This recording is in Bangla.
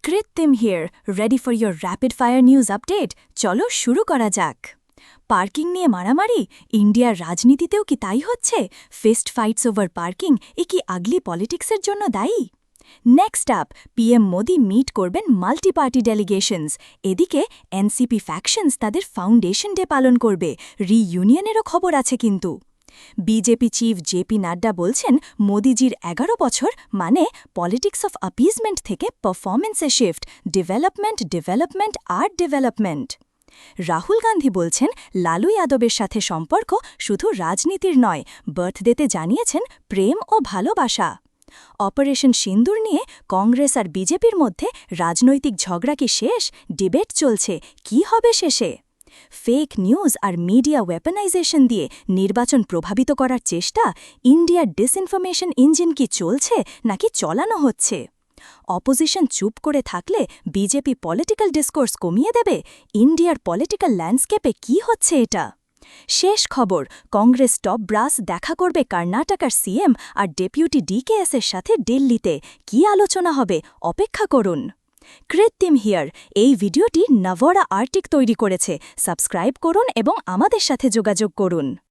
কৃত্রিম here, ready for your rapid fire news update. চলো শুরু করা যাক। পার্কিং নিয়ে মারামারি, ইন্ডিয়ার রাজনীতিতেও কি তাই হচ্ছে? ফিস্ট ফাইটস ওভার পার্কিং কি আগলি পলিটিক্সের জন্য দায়ী? Next up, PM Modi meet করবেন মাল্টি পার্টি ডেলিগেশনস। এদিকে এনসিপি ফ্যাকশনস তাদের ফাউন্ডেশন ডে পালন করবে। রিইউনিয়নেরও খবর আছে কিন্তু। বিজেপি চিফ জেপি নাড্ডা বলছেন মোদিজির ১১ বছর মানে পলিটিক্স অফ অ্যাপিজমেন্ট থেকে পারফরমেন্সে শিফট, ডেভেলপমেন্ট আর ডেভেলপমেন্ট। রাহুল গান্ধী বলছেন লালু যাদবের সাথে সম্পর্ক শুধু রাজনীতির নয়, বার্থডেতে জানিয়েছেন প্রেম ও ভালোবাসা। অপারেশন সিন্দুর নিয়ে কংগ্রেস আর বিজেপির মধ্যে রাজনৈতিক ঝগড়া কি শেষ? ডিবেট চলছে, কি হবে শেষে? ফেক নিউজ আর মিডিয়া ওয়েপনাইজেশন দিয়ে নির্বাচন প্রভাবিত করার চেষ্টা, ইন্ডিয়ার ডিসইনফরমেশন ইঞ্জিন কি চলছে নাকি চলানো হচ্ছে? অপোজিশন চুপ করে থাকলে বিজেপি পলিটিক্যাল ডিসকোর্স কমিয়ে দেবে? ইন্ডিয়ার পলিটিক্যাল ল্যান্ডস্কেপে কি হচ্ছে এটা? শেষ খবর, কংগ্রেস টপ ব্রাস দেখা করবে কর্ণাটকার সিএম আর ডেপুটি ডিকেএসের সাথে দিল্লিতে। কি আলোচনা হবে? অপেক্ষা করুন। কৃত্রিম হিয়ার, এই ভিডিওটি নভরা আর্টিক তৈরি করেছে। সাবস্ক্রাইব করুন এবং আমাদের সাথে যোগাযোগ করুন।